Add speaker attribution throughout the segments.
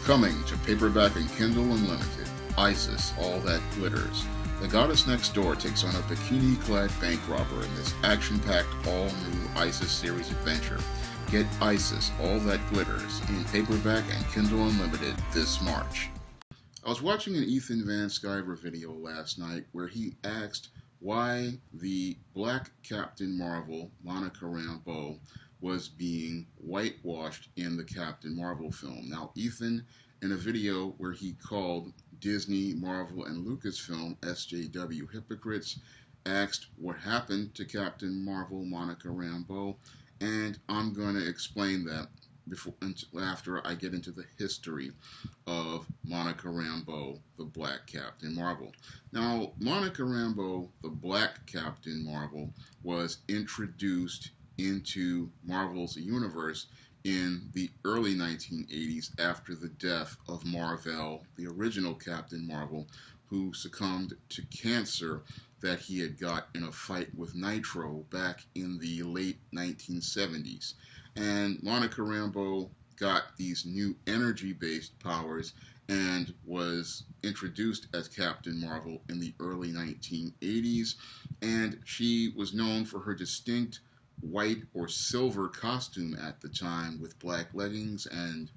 Speaker 1: Coming to paperback and Kindle Unlimited, Isis, All That Glitters. The goddess next door takes on a bikini-clad bank robber in this action-packed, all-new Isis series adventure. Get Isis, All That Glitters in paperback and Kindle Unlimited this March. I was watching an Ethan Van Sciver video last night where he asked why the black Captain Marvel, Monica Rambeau, was being whitewashed in the Captain Marvel film. Now, Ethan, in a video where he called Disney, Marvel, and Lucasfilm SJW hypocrites, asked what happened to Captain Marvel, Monica Rambeau, and I'm going to explain that after I get into the history of Monica Rambeau, the Black Captain Marvel. Now, Monica Rambeau, the Black Captain Marvel, was introduced into Marvel's universe in the early 1980s after the death of Mar-Vell, the original Captain Marvel, who succumbed to cancer that he had got in a fight with Nitro back in the late 1970s. And Monica Rambeau got these new energy-based powers and was introduced as Captain Marvel in the early 1980s, and she was known for her distinct white or silver costume at the time with black leggings and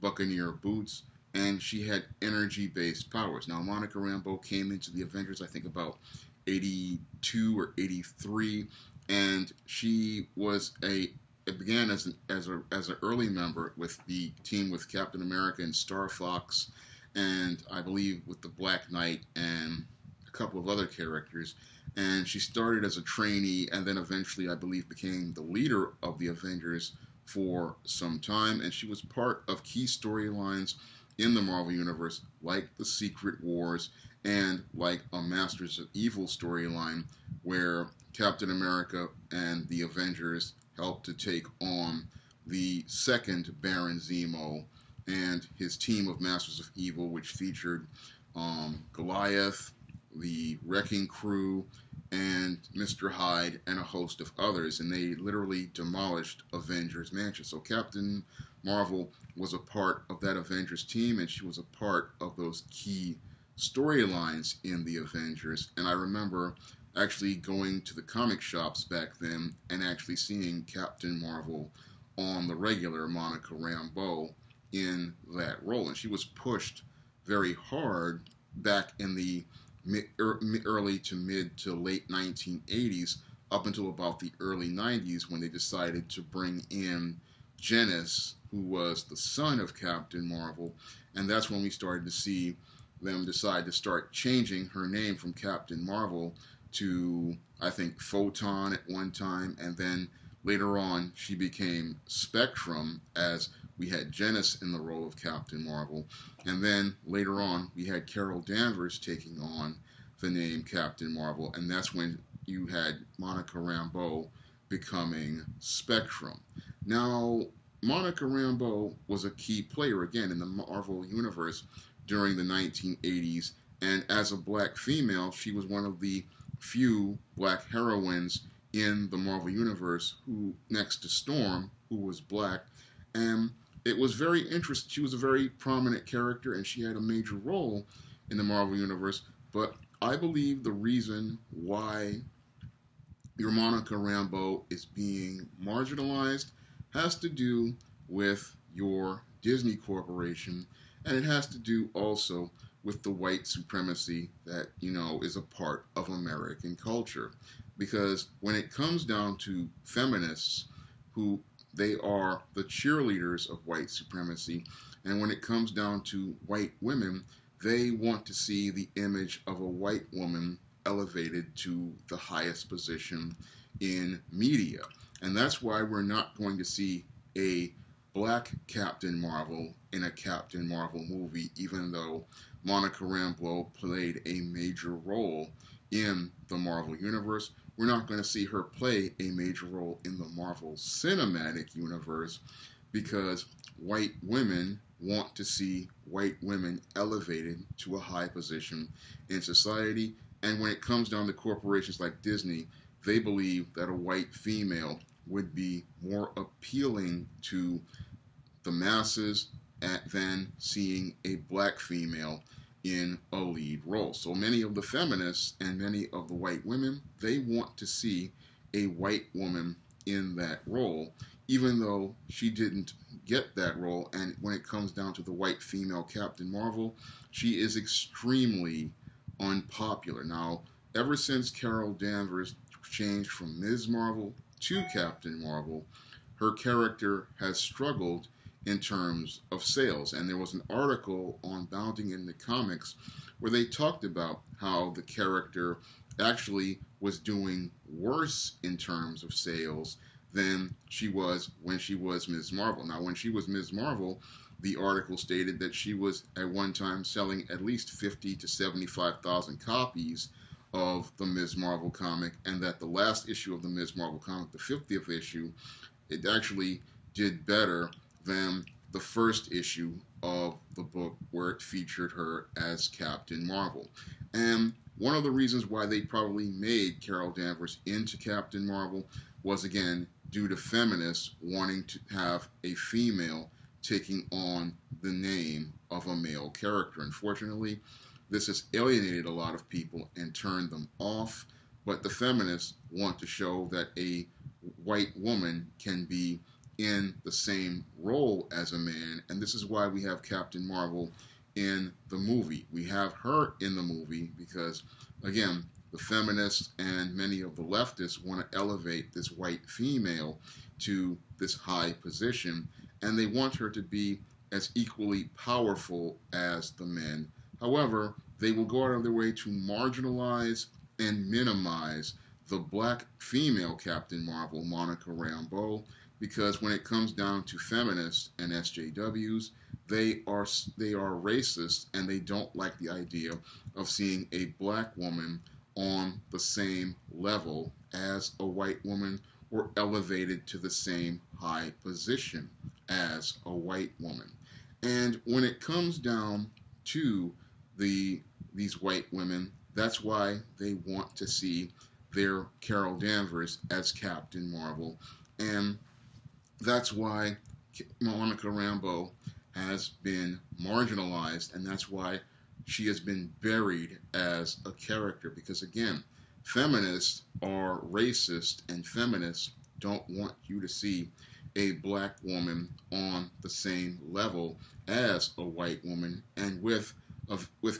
Speaker 1: buccaneer boots, and she had energy-based powers. Now, Monica Rambeau came into the Avengers, I think, about 82 or 83, and she was it began as an early member with the team with Captain America and Star Fox, and I believe with the Black Knight and a couple of other characters. And she started as a trainee and then eventually, I believe, became the leader of the Avengers for some time. And she was part of key storylines in the Marvel Universe, like the Secret Wars and like a Masters of Evil storyline, where Captain America and the Avengers helped to take on the second Baron Zemo and his team of Masters of Evil, which featured Goliath, the Wrecking Crew, and Mr. Hyde, and a host of others, and they literally demolished Avengers Mansion. So Captain Marvel was a part of that Avengers team, and she was a part of those key storylines in the Avengers. And I remember actually going to the comic shops back then and actually seeing Captain Marvel on the regular, Monica Rambeau, in that role. And she was pushed very hard back in the early to mid to late 1980s up until about the early 90s, when they decided to bring in Janice, who was the son of Captain Marvel, and that's when we started to see them decide to start changing her name from Captain Marvel to, I think, Photon at one time, and then later on she became Spectrum, as we had Janice in the role of Captain Marvel, and then later on we had Carol Danvers taking on the name Captain Marvel, and that's when you had Monica Rambeau becoming Spectrum. Now, Monica Rambeau was a key player, again, in the Marvel Universe during the 1980s, and as a black female, she was one of the few black heroines in the Marvel Universe, who, next to Storm, who was black, and it was very interesting. She was a very prominent character, and she had a major role in the Marvel Universe. But I believe the reason why your Monica Rambeau is being marginalized has to do with your Disney Corporation, and it has to do also with the white supremacy that, is a part of American culture. Because when it comes down to feminists, who they are the cheerleaders of white supremacy, and when it comes down to white women, they want to see the image of a white woman elevated to the highest position in media. And that's why we're not going to see a black Captain Marvel in a Captain Marvel movie, even though Monica Rambeau played a major role in the Marvel Universe. We're not going to see her play a major role in the Marvel Cinematic Universe, because white women want to see white women elevated to a high position in society. And when it comes down to corporations like Disney, they believe that a white female would be more appealing to the masses than seeing a black female in a lead role. So many of the feminists and many of the white women, they want to see a white woman in that role, even though she didn't get that role. And when it comes down to the white female Captain Marvel, she is extremely unpopular. Now, ever since Carol Danvers changed from Ms. Marvel to Captain Marvel, her character has struggled in terms of sales. And there was an article on Bounding in the Comics where they talked about how the character actually was doing worse in terms of sales than she was when she was Ms. Marvel. Now, when she was Ms. Marvel, the article stated that she was at one time selling at least 50 to 75,000 copies of the Ms. Marvel comic, and that the last issue of the Ms. Marvel comic, the 50th issue, it actually did better than the first issue of the book where it featured her as Captain Marvel. And one of the reasons why they probably made Carol Danvers into Captain Marvel was, again, due to feminists wanting to have a female taking on the name of a male character. Unfortunately, this has alienated a lot of people and turned them off, but the feminists want to show that a white woman can be in the same role as a man, and this is why we have Captain Marvel in the movie. We have her in the movie because, again, the feminists and many of the leftists want to elevate this white female to this high position, and they want her to be as equally powerful as the men. However, they will go out of their way to marginalize and minimize the black female Captain Marvel, Monica Rambeau, because when it comes down to feminists and SJWs, they are racist, and they don't like the idea of seeing a black woman on the same level as a white woman or elevated to the same high position as a white woman. And when it comes down to these white women, that's why they want to see their Carol Danvers as Captain Marvel, and that's why Monica Rambeau has been marginalized, and that's why she has been buried as a character, because, again, feminists are racist, and feminists don't want you to see a black woman on the same level as a white woman. And with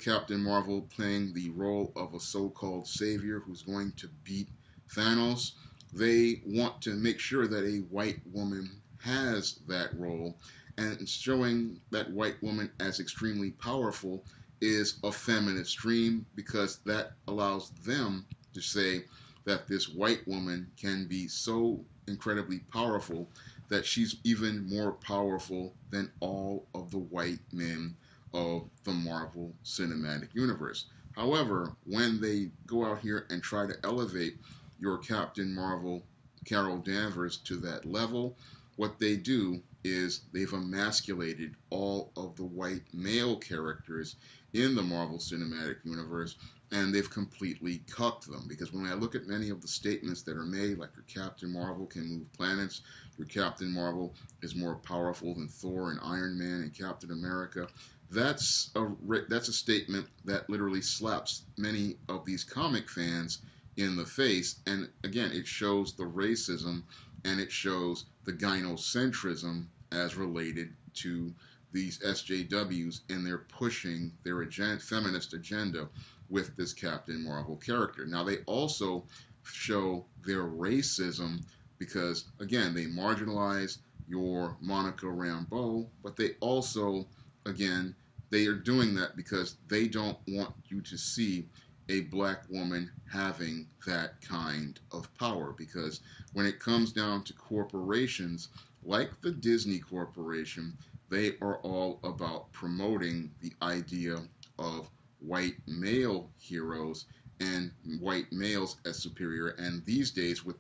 Speaker 1: Captain Marvel playing the role of a so-called savior who's going to beat Thanos, they want to make sure that a white woman has that role, and showing that white woman as extremely powerful is a feminist dream, because that allows them to say that this white woman can be so incredibly powerful that she's even more powerful than all of the white men of the Marvel Cinematic Universe. However, when they go out here and try to elevate your Captain Marvel, Carol Danvers, to that level, what they do is they've emasculated all of the white male characters in the Marvel Cinematic Universe, and they've completely cucked them. Because when I look at many of the statements that are made, like your Captain Marvel can move planets, your Captain Marvel is more powerful than Thor and Iron Man and Captain America, that's a statement that literally slaps many of these comic fans in the face. And again, it shows the racism, and it shows the gynocentrism as related to these SJWs, and they're pushing their feminist agenda with this Captain Marvel character. Now, they also show their racism because, again, they marginalize your Monica Rambeau, but they also, again, they are doing that because they don't want you to see a black woman having that kind of power. Because when it comes down to corporations like the Disney Corporation, they are all about promoting the idea of white male heroes and white males as superior. And these days, with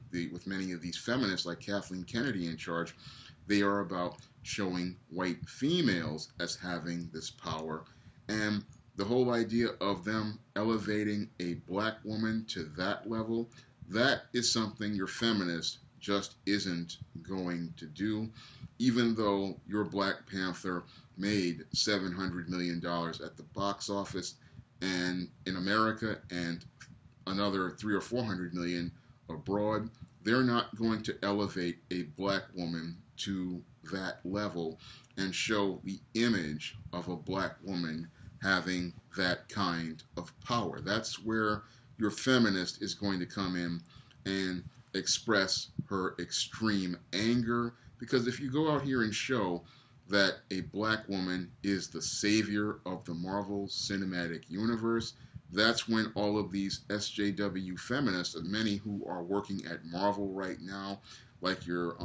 Speaker 1: many of these feminists like Kathleen Kennedy in charge, they are about showing white females as having this power. And the whole idea of them elevating a black woman to that level, that is something your feminists just isn't going to do. Even though your Black Panther made $700 million at the box office and in America and another 300 or 400 million abroad, they're not going to elevate a black woman to that level and show the image of a black woman having that kind of power. That's where your feminist is going to come in and express her extreme anger. Because if you go out here and show that a black woman is the savior of the Marvel Cinematic Universe, that's when all of these SJW feminists, and many who are working at Marvel right now, like your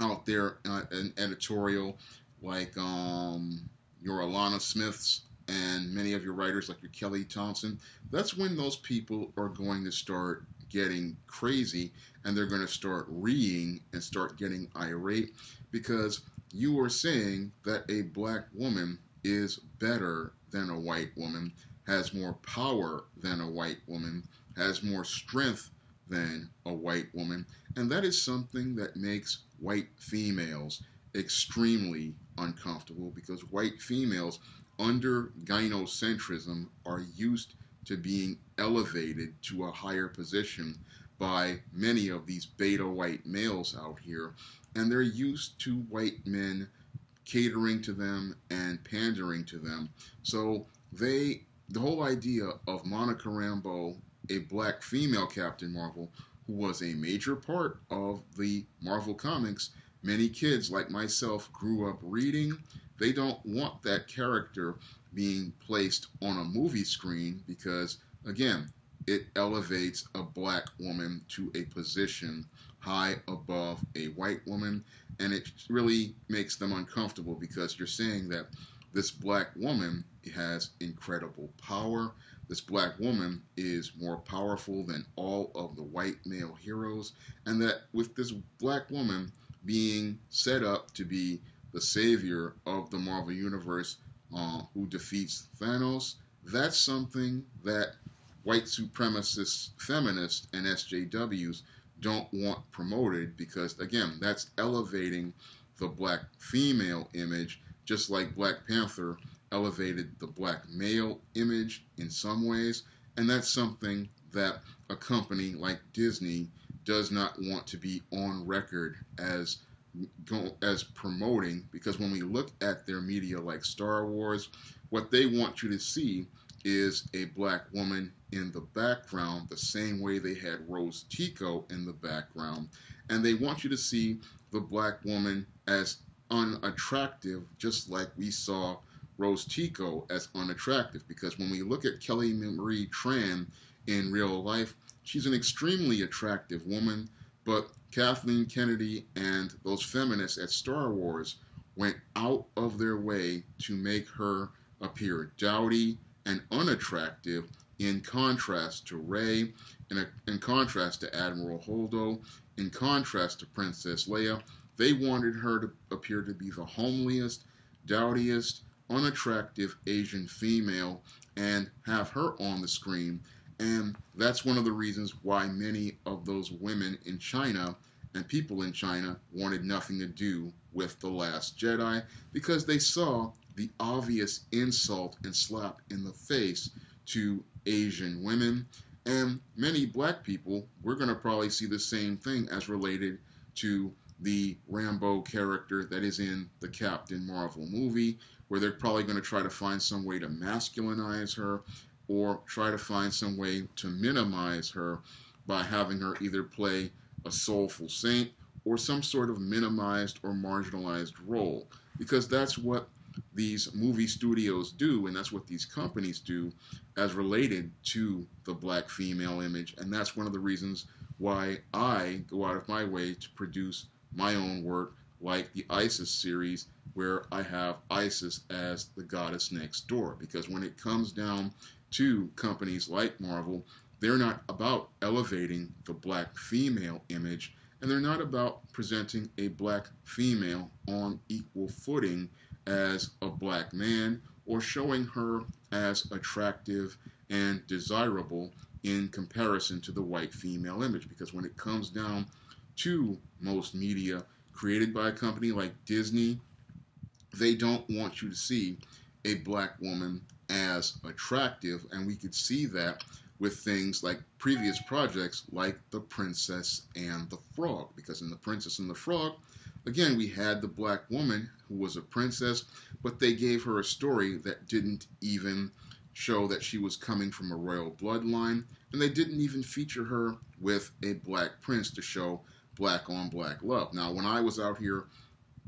Speaker 1: out there an editorial, like your Alana Smiths and many of your writers like your Kelly Thompson, that's when those people are going to start getting crazy and they're going to start reeing and start getting irate because you are saying that a black woman is better than a white woman, has more power than a white woman, has more strength than a white woman, and that is something that makes white females extremely uncomfortable because white females under gynocentrism are used to being elevated to a higher position by many of these beta white males out here, and they're used to white men catering to them and pandering to them. So the whole idea of Monica Rambeau, a black female Captain Marvel, who was a major part of the Marvel comics, many kids like myself grew up reading. They don't want that character being placed on a movie screen because, again, it elevates a black woman to a position high above a white woman, and it really makes them uncomfortable because you're saying that this black woman has incredible power. This black woman is more powerful than all of the white male heroes, and that with this black woman being set up to be the savior of the Marvel Universe who defeats Thanos, that's something that white supremacist feminists and SJWs don't want promoted because, again, that's elevating the black female image, just like Black Panther elevated the black male image in some ways, and that's something that a company like Disney does not want to be on record as promoting, because when we look at their media like Star Wars, what they want you to see is a black woman in the background, the same way they had Rose Tico in the background, and they want you to see the black woman as unattractive, just like we saw Rose Tico as unattractive, because when we look at Kelly Marie Tran in real life, she's an extremely attractive woman, but Kathleen Kennedy and those feminists at Star Wars went out of their way to make her appear dowdy and unattractive, in contrast to Rey, in contrast to Admiral Holdo, in contrast to Princess Leia. They wanted her to appear to be the homeliest, dowdiest, unattractive Asian female and have her on the screen. And that's one of the reasons why many of those women in China and people in China wanted nothing to do with The Last Jedi, because they saw the obvious insult and slap in the face to Asian women. And many black people, we're going to probably see the same thing as related to the Rambeau character that is in the Captain Marvel movie, where they're probably going to try to find some way to masculinize her or try to find some way to minimize her by having her either play a soulful saint or some sort of minimized or marginalized role, because that's what these movie studios do, and that's what these companies do as related to the black female image. And that's one of the reasons why I go out of my way to produce my own work, like the Isis series, where I have Isis as the goddess next door. Because when it comes down to companies like Marvel, they're not about elevating the black female image, and they're not about presenting a black female on equal footing as a black man or showing her as attractive and desirable in comparison to the white female image. Because when it comes down to most media created by a company like Disney. They don't want you to see a black woman as attractive, and we could see that with things like previous projects like The Princess and the Frog, because in The Princess and the Frog, again, we had the black woman who was a princess, but they gave her a story that didn't even show that she was coming from a royal bloodline, and they didn't even feature her with a black prince to show black on black love. Now, when I was out here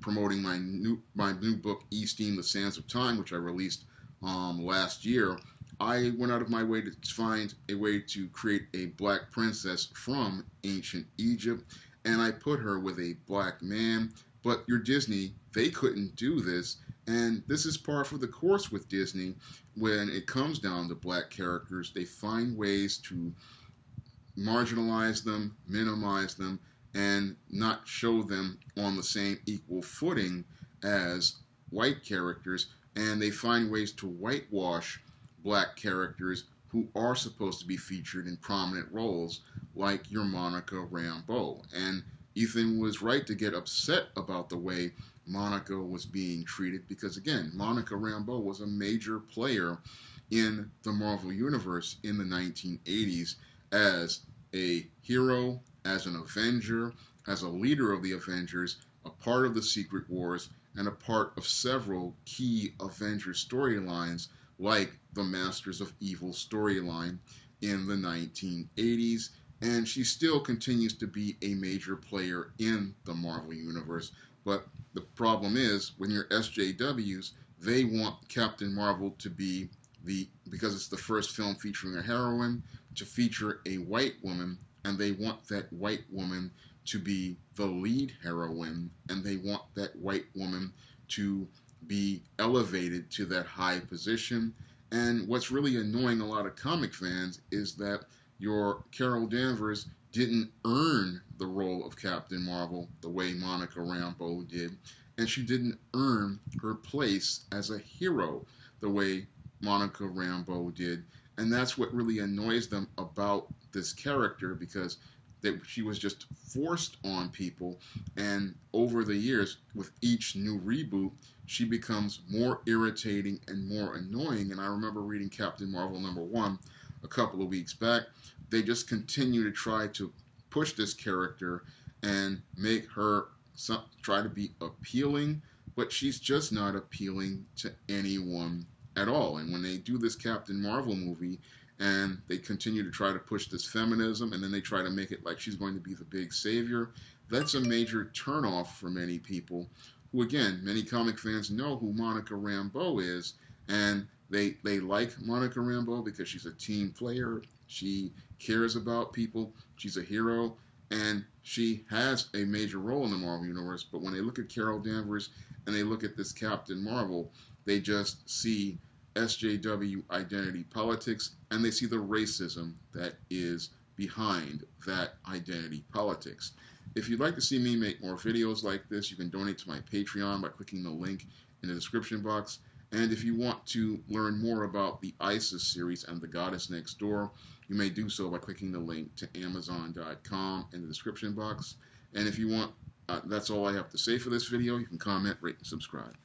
Speaker 1: promoting my new book, Esteem, The Sands of Time, which I released last year, I went out of my way to find a way to create a black princess from ancient Egypt, and I put her with a black man. But your Disney, they couldn't do this, and this is par for the course with Disney. When it comes down to black characters, they find ways to marginalize them, minimize them, and not show them on the same equal footing as white characters, and they find ways to whitewash black characters who are supposed to be featured in prominent roles, like your Monica Rambeau. And Ethan was right to get upset about the way Monica was being treated, because again, Monica Rambeau was a major player in the Marvel Universe in the 1980s as a hero, as an Avenger, as a leader of the Avengers, a part of the Secret Wars, and a part of several key Avengers storylines, like the Masters of Evil storyline in the 1980s. And she still continues to be a major player in the Marvel Universe. But the problem is, when you're SJWs, they want Captain Marvel to be because it's the first film featuring a heroine, to feature a white woman, and they want that white woman to be the lead heroine, and they want that white woman to be elevated to that high position. And what's really annoying a lot of comic fans is that your Carol Danvers didn't earn the role of Captain Marvel the way Monica Rambeau did, and she didn't earn her place as a hero the way Monica Rambeau did. And that's what really annoys them about this character, because she was just forced on people, and over the years, with each new reboot, she becomes more irritating and more annoying. And I remember reading Captain Marvel #1 a couple of weeks back. They just continue to try to push this character and make her try to be appealing, but she's just not appealing to anyone at all. And when they do this Captain Marvel movie, and they continue to try to push this feminism, and then they try to make it like she's going to be the big savior, that's a major turnoff for many people who, again, many comic fans know who Monica Rambeau is, and they like Monica Rambeau because she's a team player, she cares about people, she's a hero, and she has a major role in the Marvel Universe. But when they look at Carol Danvers and they look at this Captain Marvel, they just see SJW identity politics, and they see the racism that is behind that identity politics. If you'd like to see me make more videos like this, you can donate to my Patreon by clicking the link in the description box. And if you want to learn more about the ISIS series and The Goddess Next Door, you may do so by clicking the link to Amazon.com in the description box. And if you want, that's all I have to say for this video. You can comment, rate, and subscribe.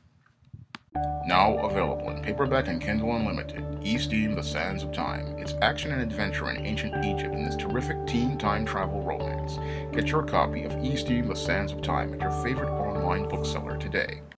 Speaker 2: Now available in paperback and Kindle Unlimited, Esteem, The Sands of Time. It's action and adventure in ancient Egypt in this terrific teen time travel romance. Get your copy of Esteem, The Sands of Time at your favorite online bookseller today.